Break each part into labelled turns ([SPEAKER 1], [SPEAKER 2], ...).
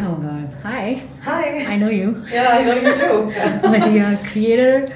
[SPEAKER 1] Oh God. Hi.
[SPEAKER 2] Hi.
[SPEAKER 1] I know you.
[SPEAKER 2] Yeah, I know you too.
[SPEAKER 1] But you're creator.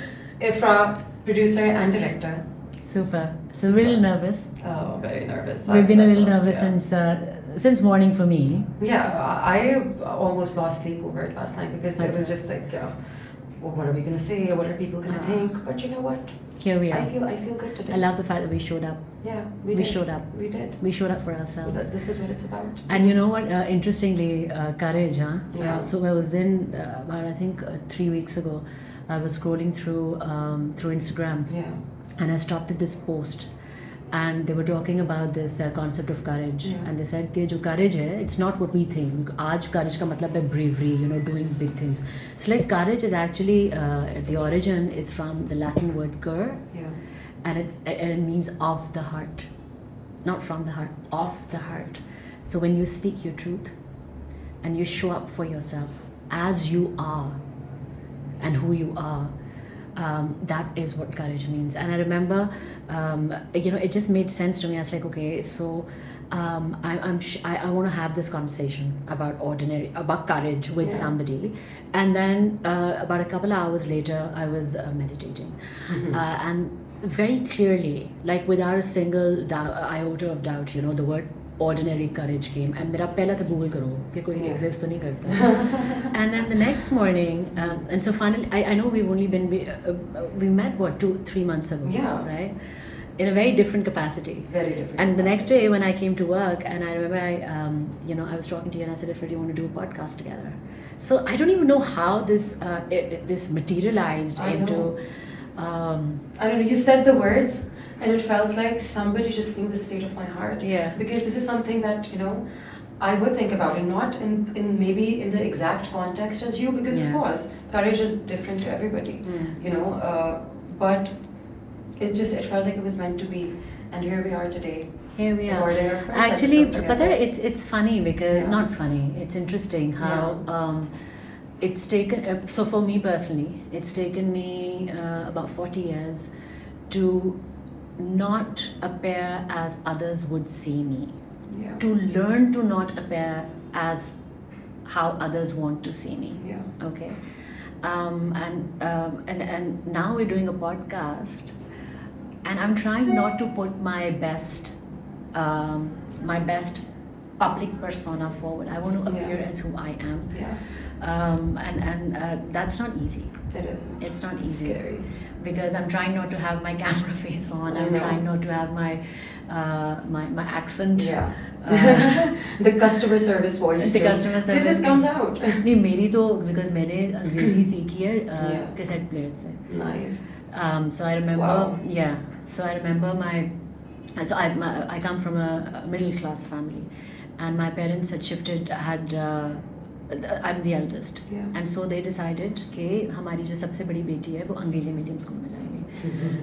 [SPEAKER 2] Ifra, producer and director.
[SPEAKER 1] Super. So really nervous.
[SPEAKER 2] Oh, very nervous.
[SPEAKER 1] We've been a little
[SPEAKER 2] I've
[SPEAKER 1] nervous
[SPEAKER 2] lost,
[SPEAKER 1] since morning for me.
[SPEAKER 2] Yeah, I almost lost sleep over it last night because it was just like, well, what are we gonna say? What are people gonna think? But you know what?
[SPEAKER 1] Here we are.
[SPEAKER 2] I feel good today.
[SPEAKER 1] I love the fact that we showed up.
[SPEAKER 2] Yeah,
[SPEAKER 1] We showed up.
[SPEAKER 2] We did.
[SPEAKER 1] We showed up for ourselves.
[SPEAKER 2] This is what it's about.
[SPEAKER 1] And you know what? Interestingly, courage, huh?
[SPEAKER 2] Yeah.
[SPEAKER 1] So I was in about I think 3 weeks ago. I was scrolling through Instagram,
[SPEAKER 2] Yeah.
[SPEAKER 1] and I stopped at this post, and they were talking about this concept of courage,
[SPEAKER 2] Yeah.
[SPEAKER 1] and they said कि जो courage है, it's not what we think. आज courage का मतलब है bravery, doing big things. So like courage is actually the origin is from the Latin word cur,
[SPEAKER 2] Yeah.
[SPEAKER 1] and it means of the heart, not from the heart, of the heart. So when you speak your truth, and you show up for yourself as you are, and who you are. That is what courage means. And I remember, it just made sense to me. I was like, okay, so I want to have this conversation about courage with somebody. And then about a couple of hours later, I was meditating. And very clearly, like without a single iota of doubt, the word ordinary courage came, and मेरा पहला था Google करो कि कोई exist तो नहीं करता. And then the next morning, and so finally, I know we've only been we met 2-3 months ago,
[SPEAKER 2] Yeah.
[SPEAKER 1] right? In a very different capacity.
[SPEAKER 2] Very different.
[SPEAKER 1] And the next day when I came to work, and I remember I was talking to you and I said, if you want to do a podcast together. So I don't even know how this materialized
[SPEAKER 2] I
[SPEAKER 1] into.
[SPEAKER 2] know. I don't know, you said the words and it felt like somebody just knew the state of my heart.
[SPEAKER 1] Yeah.
[SPEAKER 2] Because this is something that, I would think about, and not in maybe in the exact context as you, because of course, courage is different to everybody, but it felt like it was meant to be, and here we are today.
[SPEAKER 1] Here we are.
[SPEAKER 2] Recording our first
[SPEAKER 1] Actually,
[SPEAKER 2] episode
[SPEAKER 1] but
[SPEAKER 2] together.
[SPEAKER 1] it's funny because not funny. It's interesting how it's taken. So for me personally, it's taken me about 40 years to not appear as others would see me.
[SPEAKER 2] Yeah.
[SPEAKER 1] To learn to not appear as how others want to see me.
[SPEAKER 2] Yeah.
[SPEAKER 1] Okay. And now we're doing a podcast, and I'm trying not to put my best public persona forward. I want to appear as who I am.
[SPEAKER 2] Yeah.
[SPEAKER 1] And that's not easy.
[SPEAKER 2] It is.
[SPEAKER 1] It's not easy.
[SPEAKER 2] Scary.
[SPEAKER 1] Because I'm trying not to have my camera face on. I'm trying not to have my accent.
[SPEAKER 2] Yeah. The customer service voice.
[SPEAKER 1] The customer service.
[SPEAKER 2] It just comes out.
[SPEAKER 1] नहीं मेरी तो because मैंने अंग्रेजी सीखी है cassette player से.
[SPEAKER 2] Nice.
[SPEAKER 1] So I remember.
[SPEAKER 2] Wow.
[SPEAKER 1] Yeah. So I remember I come from a middle class family, and my parents had shifted. I'm the eldest, and so they decided कि हमारी जो सबसे बड़ी बेटी है वो अंग्रेजी मीडियम स्कूल में जाएगी.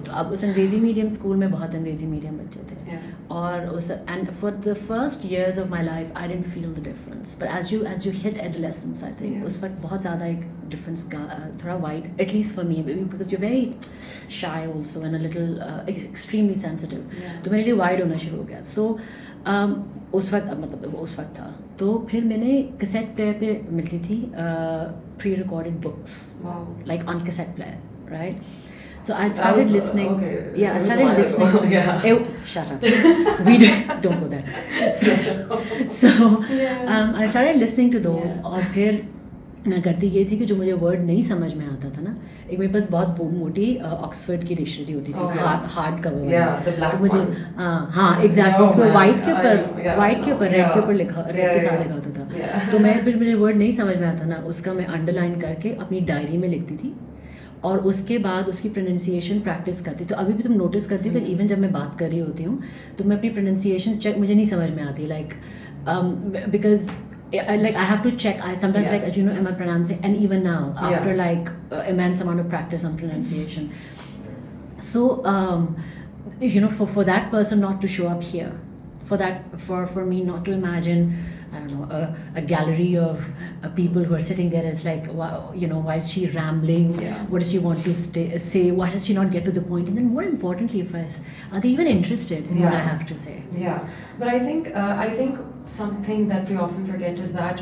[SPEAKER 1] तो अब उस अंग्रेजी मीडियम स्कूल में बहुत अंग्रेजी मीडियम बच्चे थे, और and for the first years of my life I didn't feel the difference, but as you hit adolescence, I think उस वक्त बहुत ज़्यादा एक difference थोड़ा wide, at least for me, because you're very shy also and a little extremely sensitive. तो मेरे लिए wide होना शुरू हो गया. So उस वक्त था. तो फिर मैंने कैसेट प्लेयर पे मिलती थी pre recorded books, like on cassette player, right? So I started listening.
[SPEAKER 2] Okay.
[SPEAKER 1] Yeah, I started listening.
[SPEAKER 2] Yeah.
[SPEAKER 1] Shut up. Don't go there. So I started listening to those, और फिर मैं करती ये थी कि जो मुझे वर्ड नहीं समझ में आता था ना, एक मेरे पास बहुत मोटी ऑक्सफोर्ड की डिक्शनरी होती थी, हार्ड कवर, तो मुझे एग्जैक्टली उसमें वाइट के ऊपर रेड के ऊपर रेड के साथ लिखा होता था. तो मैं फिर मुझे वर्ड नहीं समझ में आता ना, उसका मैं अंडरलाइन करके अपनी डायरी में लिखती थी, और उसके बाद उसकी प्रोनाउंसिएशन प्रैक्टिस करती. तो अभी भी तुम नोटिस करती हो कि इवन जब मैं बात कर रही होती हूँ तो मैं अपनी प्रोनाउंसिएशन चेक, मुझे नहीं समझ में आती, because I have to check. I sometimes am I pronouncing? And even now, after immense amount of practice on pronunciation, so for that person not to show up here, for me not to imagine, I don't know, a gallery of people who are sitting there. It's like, why is she rambling? What does she want to say? Why does she not get to the point? And then more importantly, are they even interested in what I have to say?
[SPEAKER 2] Yeah, but I think something that we often forget is that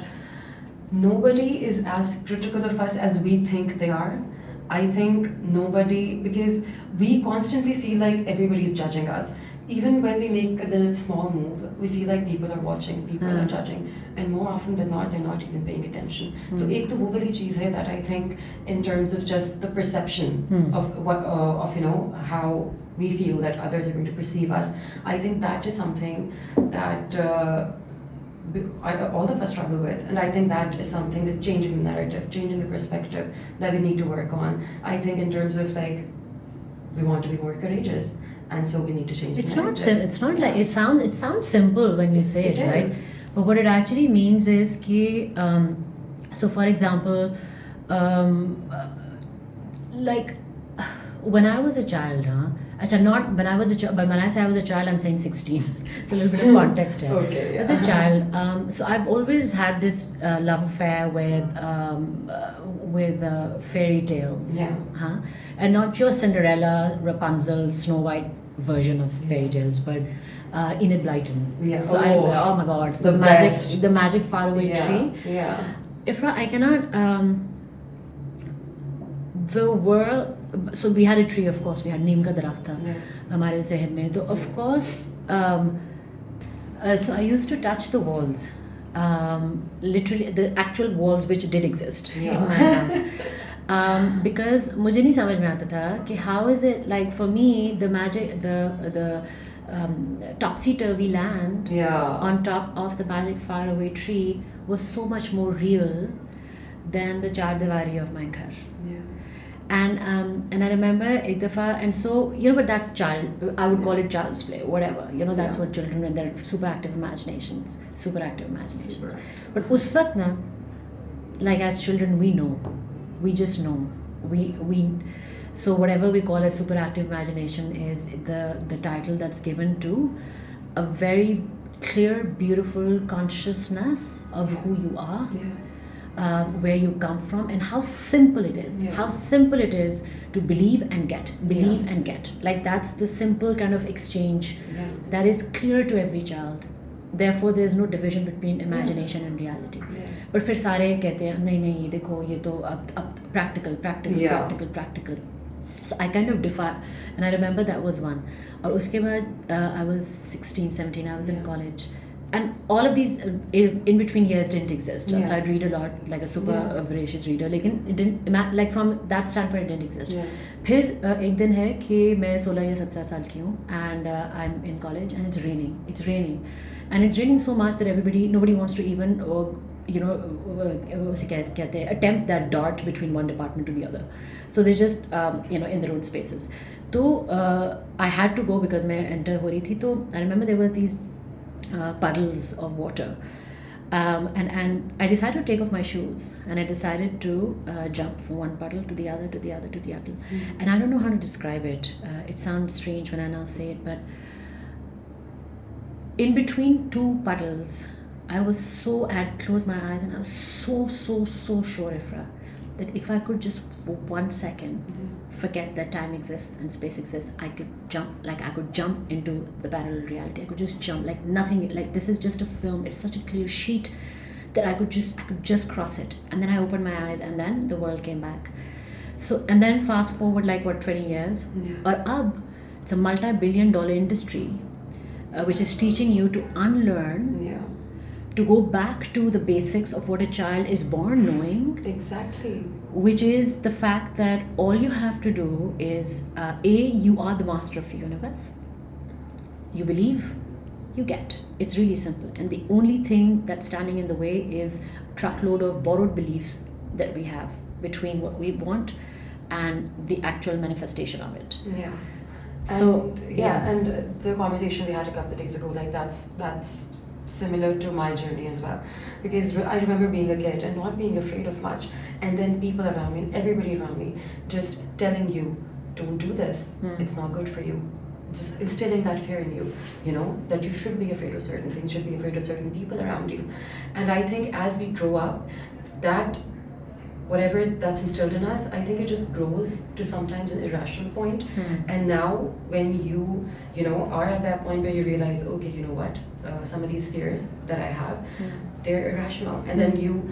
[SPEAKER 2] nobody is as critical of us as we think they are. I think nobody, because we constantly feel like everybody's judging us. Even when we make a little small move, we feel like people are watching, people are judging, and more often than not, they're not even paying attention. So एक तो वो वाली चीज़ है that I think in terms of just the perception of what of how we feel that others are going to perceive us. I think that is something that all of us struggle with, and I think that is something that changing the narrative, changing the perspective that we need to work on. I think in terms of like we want to be more courageous, and so we need to change.
[SPEAKER 1] It's
[SPEAKER 2] the narrative.
[SPEAKER 1] it's not like it sounds simple when you say it, right?
[SPEAKER 2] is.
[SPEAKER 1] But what it actually means is कि so for example, like when I was a child, actually not when I was a child, but when I say I was a child, I'm saying 16. So a little bit of context here.
[SPEAKER 2] Okay, yeah.
[SPEAKER 1] As a child, so I've always had this love affair with fairy tales,
[SPEAKER 2] Yeah.
[SPEAKER 1] And not just Cinderella, Rapunzel, Snow White version of fairy tales, but Enid Blyton.
[SPEAKER 2] Yeah.
[SPEAKER 1] So oh my God, so
[SPEAKER 2] The
[SPEAKER 1] the magic faraway
[SPEAKER 2] Yeah.
[SPEAKER 1] tree.
[SPEAKER 2] Yeah.
[SPEAKER 1] Ifra, I cannot. The world. So we had a tree, of course. We had neem ka darakht tha हमारे जहन में. So of course, so I used to touch the walls, literally the actual walls which did exist in my house. Because मुझे नहीं समझ में आता था कि how is it like for me the magic the topsy-turvy land on top of the magic faraway tree was so much more real than the char diwari of my ghar. And I remember ek dafa, and so but that's I would call it child's play, whatever, that's what children and their super active imaginations. But us waqt na, like as children we just know we so whatever we call a super active imagination is the title that's given to a very clear, beautiful consciousness of who you are. Where you come from, and how simple it is. How simple it is to believe and get. Like that's the simple kind of exchange that is clear to every child. Therefore, there is no division between imagination and reality. But फिर सारे कहते हैं नहीं देखो ये तो अब practical. So I kind of defy, and I remember that was one. और उसके बाद I was 16, 17. I was in college. And all of these in between years didn't exist. So I'd read a lot, like a super voracious reader. Like it didn't, like from that standpoint, it didn't exist. फिर एक दिन है कि मैं 16 या 17 साल की हूँ, and I'm in college, and it's raining. And it's raining so much that nobody wants to even उसे कहते हैं attempt that dart between one department to the other. So they just in their own spaces. तो I had to go because मैं enter हो रही थी. तो I remember there were these puddles of water, and I decided to take off my shoes, and I decided to jump from one puddle to the other, and I don't know how to describe it. It sounds strange when I now say it, but in between two puddles I had closed my eyes, and I was so sure, Ifra, that if I could just for 1 second forget that time exists and space exists, I could jump into the parallel reality. I could just jump like nothing, like this is just a film. It's such a clear sheet that I could just cross it. And then I opened my eyes, and then the world came back. So, and then fast forward like 20 years, or ab, it's a multi-billion-dollar industry which is teaching you to unlearn, to go back to the basics of what a child is born knowing.
[SPEAKER 2] Exactly.
[SPEAKER 1] Which is the fact that all you have to do is you are the master of your universe. You believe, you get. It's really simple. And the only thing that's standing in the way is a truckload of borrowed beliefs that we have between what we want and the actual manifestation of it. So
[SPEAKER 2] and the conversation we had a couple of days ago, like that's similar to my journey as well, because I remember being a kid and not being afraid of much, and then people around me and everybody around me just telling you, don't do this, it's not good for you, just instilling that fear in you, that you should be afraid of certain things, should be afraid of certain people around you. And I think as we grow up, that whatever that's instilled in us, I think it just grows to sometimes an irrational point. And now when you are at that point where you realize, okay, you know what, some of these fears that I have, they're irrational, and then you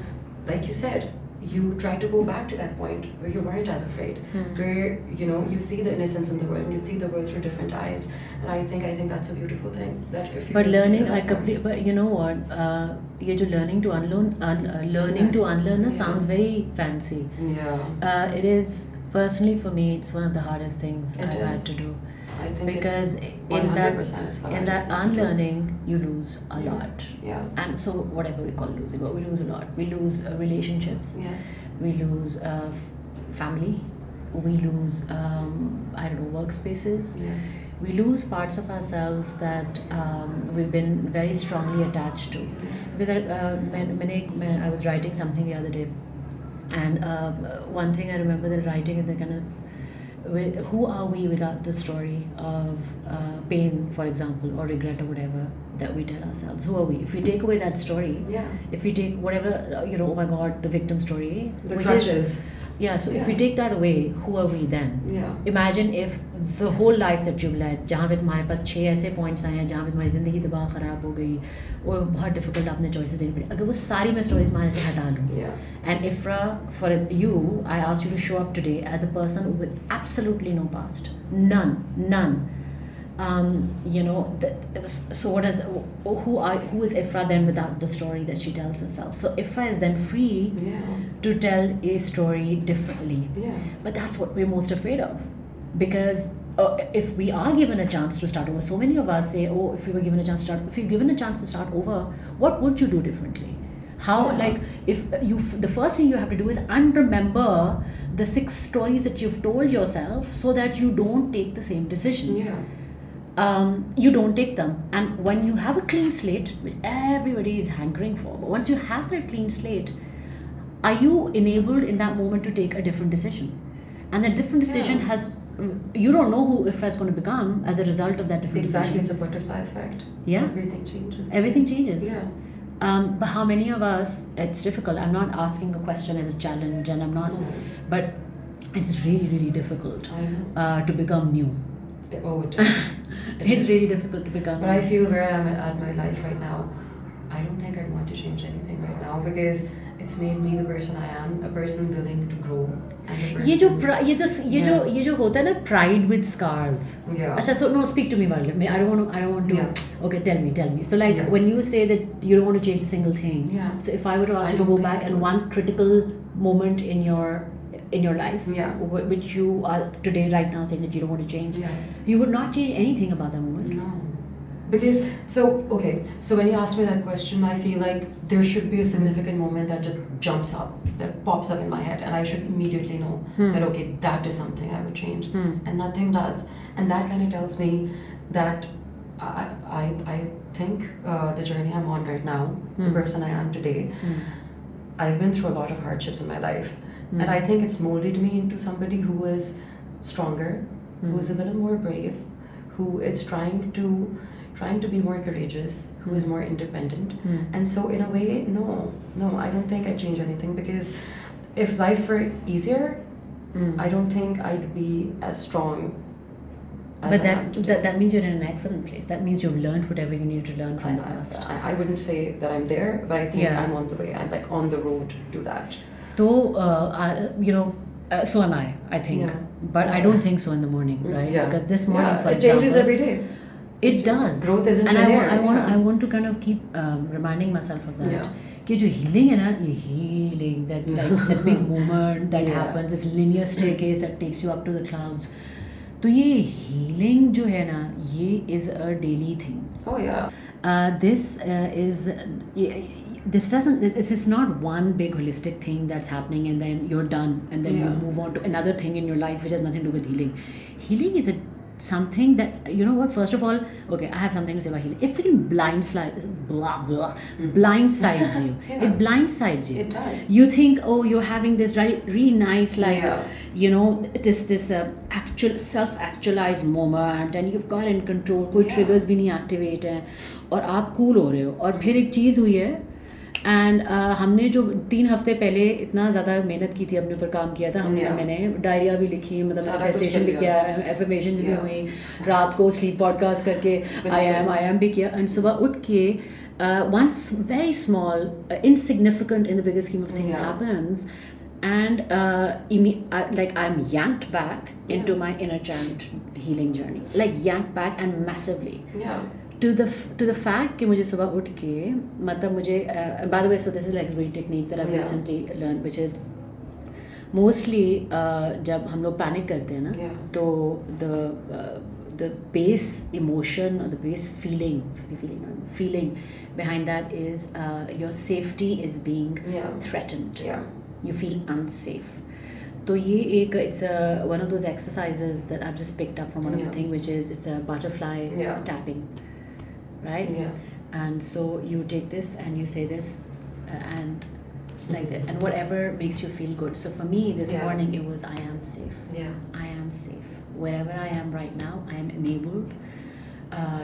[SPEAKER 2] like you said, you try to go back to that point where you weren't as afraid, where you see the innocence in the world and you see the world through different eyes. And I think that's a beautiful thing. That if you
[SPEAKER 1] but learning, but you know what? ये जो learning to unlearn sounds very fancy.
[SPEAKER 2] Yeah.
[SPEAKER 1] It is, personally for me, it's one of the hardest things I've had to do.
[SPEAKER 2] I think
[SPEAKER 1] because in that unlearning you lose a lot.
[SPEAKER 2] Yeah.
[SPEAKER 1] And so whatever we call losing, but we lose a lot. We lose relationships.
[SPEAKER 2] Yes.
[SPEAKER 1] We lose family. We lose I don't know, workspaces.
[SPEAKER 2] Yeah.
[SPEAKER 1] We lose parts of ourselves that we've been very strongly attached to. Because I was writing something the other day, and one thing I remember that writing, and the kind of, who are we without the story of pain, for example, or regret or whatever that we tell ourselves? Who are we? If we take away that story, if we take whatever, oh my God, the victim story,
[SPEAKER 2] the crutches.
[SPEAKER 1] If we take that away, who are we then? Imagine if the whole life that you've led, जहाँ पे तुम्हारे पास 6 ऐसे points आए हैं जहाँ पे तुम्हारी ज़िंदगी तबाह ख़राब हो गई और बहुत difficult आपने choices लेनी पड़ी, अगर वो सारी मैं story तुम्हारे से हटा लूँ, and if for you, I ask you to show up today as a person with absolutely no past, none. So what is, who is Ifra then without the story that she tells herself? So Ifra is then free to tell a story differently. But that's what we're most afraid of, because if we are given a chance to start over, so many of us say, if you're given a chance to start over, what would you do differently? How, like, if the first thing you have to do is unremember the 6 stories that you've told yourself, so that you don't take the same decisions. You don't take them. And when you have a clean slate, which everybody is hankering for, but once you have that clean slate, are you enabled in that moment to take a different decision? And that different decision has, you don't know who Ifra is going to become as a result of that different decision.
[SPEAKER 2] Exactly, it's a butterfly effect. Everything changes.
[SPEAKER 1] But how many of us, it's difficult. I'm not asking a question as a challenge, and I'm not, but it's really, really difficult to become new. It's really difficult to become.
[SPEAKER 2] But I feel where I am at my life right now, I don't think I'd want to change anything right now, because it's made me the person I am, a person willing to grow.
[SPEAKER 1] ये जो होता है ना, pride with scars. अच्छा, so no, speak to me about it. I don't want to. Okay, tell me. So like when you say that you don't want to change a single thing. So if I were to ask you to go back and one critical moment in your life, which you are today right now saying that you don't want to change, you would not change anything about that moment.
[SPEAKER 2] No. Because, so when you ask me that question, I feel like there should be a significant moment that just jumps up, that pops up in my head, and I should immediately know that, okay, that is something I would change. And nothing does. And that kind of tells me that I think the journey I'm on right now, the person I am today, I've been through a lot of hardships in my life. And I think it's molded me into somebody who is stronger, who is a little more brave, who is trying to be more courageous, who is more independent. And so in a way, no, I don't think I'd change anything, because if life were easier, I don't think I'd be as strong as I am today.
[SPEAKER 1] That means you're in an excellent place. That means you've learned whatever you needed to learn from the past.
[SPEAKER 2] I wouldn't say that I'm there, but I think I'm on the way. I'm like on the road to that.
[SPEAKER 1] So, so am I think. But I don't think so in the morning, right? Because this morning, for example,
[SPEAKER 2] it changes every day.
[SPEAKER 1] It does.
[SPEAKER 2] Growth isn't
[SPEAKER 1] linear. And I want to kind of keep reminding myself of that. कि जो healing है ना, ये healing, that big movement that happens, this linear staircase that takes you up to the clouds. तो ये healing जो है ना, ये is a daily thing.
[SPEAKER 2] Oh yeah.
[SPEAKER 1] This is not one big holistic thing that's happening and then you're done and then you move on to another thing in your life which has nothing to do with healing. Healing is something that, you know what, first of all, okay, I have something to say about healing. It freaking blindsides you. It blindsides you.
[SPEAKER 2] It does.
[SPEAKER 1] You think, you're having this really nice, this actual self-actualized moment and you've got in control, कोई triggers भी नहीं activate है और आप cool हो रहे हो. और फिर एक चीज़ हुई है, एंड हमने जो 3 हफ्ते पहले इतना ज़्यादा मेहनत की थी, अपने ऊपर काम किया था, मैंने डायरिया भी लिखी, मतलब मैनिफेस्टेशन भी किया, एफर्मेशंस भी हुई, रात को स्लीप पॉडकास्ट करके आई एम भी किया, एंड सुबह उठ के once very small, insignificant in the bigger scheme of things happens, and like I'm yanked back into my inner child healing journey, like yanked back and massively. To the fact कि मुझे सुबह उठ के मतलब मुझे by the way, so this is like a great technique that I've recently learned, which is mostly जब हम लोग पैनिक करते हैं ना, तो the base emotion or the base feeling behind that is your safety is being threatened. You feel unsafe. So it's one of those exercises that I've just picked up from one of the things, which is it's a butterfly tapping, right? And so you take this and you say this and like that, and whatever makes you feel good. So for me this morning it was I am safe. I am safe. Wherever I am right now, I am enabled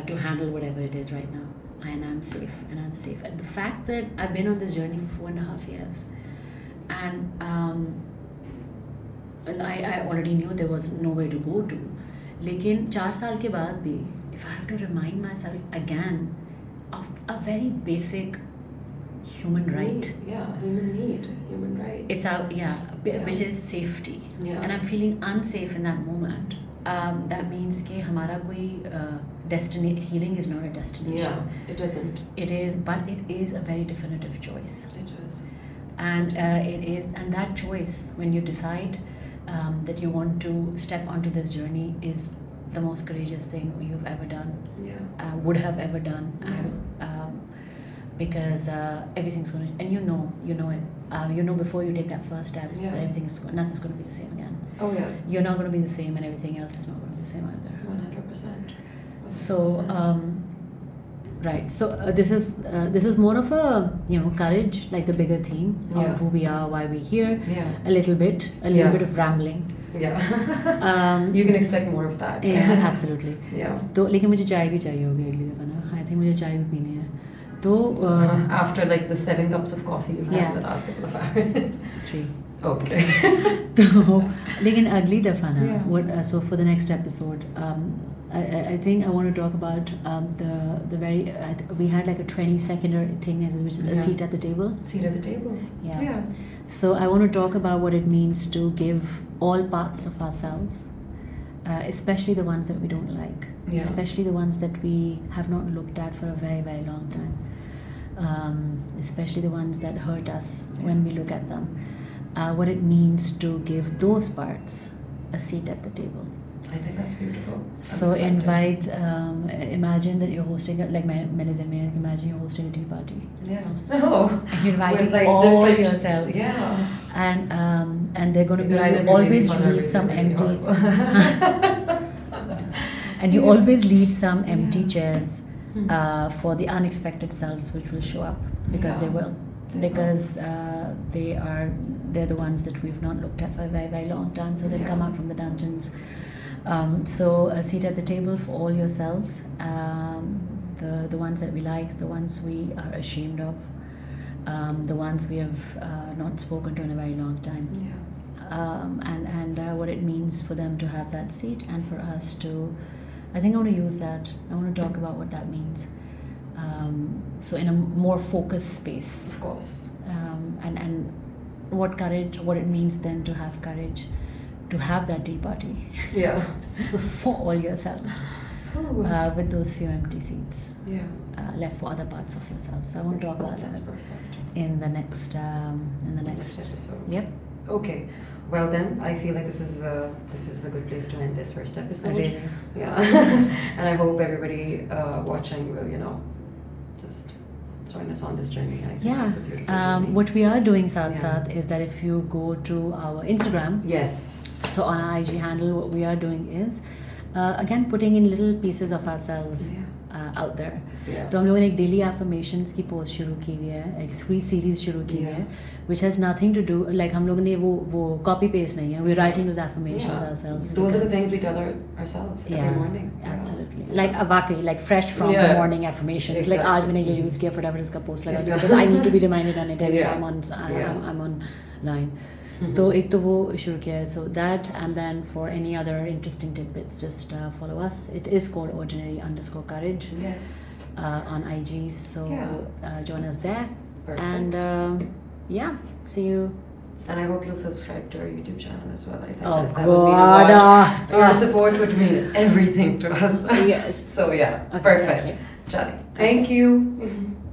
[SPEAKER 1] to handle whatever it is right now. And I'm safe. And the fact that I've been on this journey for 4.5 years, and I already knew there was nowhere to go to. लेकिन 4 साल के बाद भी, if I have to remind myself again of a very basic human right.
[SPEAKER 2] Human right.
[SPEAKER 1] It's which is safety. And I'm feeling unsafe in that moment. That means कि हमारा कोई healing is not a destination.
[SPEAKER 2] It isn't.
[SPEAKER 1] It is, but it is a very definitive choice.
[SPEAKER 2] It is.
[SPEAKER 1] And and that choice, when you decide that you want to step onto this journey, is the most courageous thing you've ever done. Would have ever done. Because everything's going to, and you know it. Before you take that first step that nothing's going to be the same again. You're not going to be the same, and everything else is not going to be the same either.
[SPEAKER 2] 100%.
[SPEAKER 1] So right. So this is more of a courage, like the bigger theme of who we are, why we're here. A little bit of rambling.
[SPEAKER 2] You can expect more of that.
[SPEAKER 1] Absolutely. तो लेकिन मुझे चाय भी चाहिए होगी अगली दफा ना. I think मुझे चाय भी पीनी है. तो
[SPEAKER 2] after like the 7 cups of coffee you've had in the last couple of hours.
[SPEAKER 1] 3.
[SPEAKER 2] Okay.
[SPEAKER 1] तो लेकिन अगली दफा ना, so for the next episode, I think I want to talk about the very we had like a 20-second thing, which is a seat at the table.
[SPEAKER 2] Seat at the table. Yeah.
[SPEAKER 1] So I want to talk about what it means to give all parts of ourselves, especially the ones that we don't like, especially the ones that we have not looked at for a very, very long time, especially the ones that hurt us when we look at them. What it means to give those parts a seat at the table.
[SPEAKER 2] I think that's beautiful.
[SPEAKER 1] So invite, imagine that you're hosting, imagine you're hosting a tea party. And you're inviting
[SPEAKER 2] like
[SPEAKER 1] all yourselves. And they're going to be, you always leave some empty. And you always leave some empty chairs for the unexpected selves which will show up, because they will. Because they're the ones that we've not looked at for a very, very long time, so they'll come out from the dungeons. So a seat at the table for all yourselves, the ones that we like, the ones we are ashamed of, the ones we have not spoken to in a very long time, and what it means for them to have that seat, and for us to, I think I want to use that, I want to talk about what that means, so in a more focused space,
[SPEAKER 2] of course,
[SPEAKER 1] and what it means then to have courage to have that tea party for all yourselves, with those few empty seats left for other parts of yourself. So I want to talk about
[SPEAKER 2] that's
[SPEAKER 1] that
[SPEAKER 2] perfect
[SPEAKER 1] in the next
[SPEAKER 2] episode. Okay, well then I feel like this is a good place to end this first episode.
[SPEAKER 1] Really?
[SPEAKER 2] And I hope everybody watching will just join us on this journey. I think it's a beautiful journey.
[SPEAKER 1] What we are doing, Sath, is that if you go to our Instagram, so on our IG handle, what we are doing is again putting in little pieces of ourselves out there. तो हम लोगों ने एक daily affirmations की post शुरू की हुई है, एक फ्री सीरीज शुरू की है, which has nothing to do, like हम लोगों ने वो copy paste नहीं है, we're writing those affirmations ourselves.
[SPEAKER 2] Those are the things we tell ourselves every morning.
[SPEAKER 1] Absolutely. Like वाकई, like fresh from the morning affirmations. Like आज मैंने ये use किया, फटाफट इसका post लगा दिया, because I need to be reminded on it every time I'm online. तो एक तो वो शुरू किया है, so that, and then for any other interesting tidbits just follow us. It is called ordinary_courage
[SPEAKER 2] Yes.
[SPEAKER 1] On IG, so
[SPEAKER 2] Yeah.
[SPEAKER 1] join us there.
[SPEAKER 2] Perfect.
[SPEAKER 1] And yeah, see you.
[SPEAKER 2] And I hope you'll subscribe to our YouTube channel as well. I think
[SPEAKER 1] Oh
[SPEAKER 2] that would mean a
[SPEAKER 1] God,
[SPEAKER 2] lot. Your support would mean everything to us.
[SPEAKER 1] Yes.
[SPEAKER 2] So yeah,
[SPEAKER 1] Okay,
[SPEAKER 2] perfect.
[SPEAKER 1] thank you.
[SPEAKER 2] Chale. Thank you.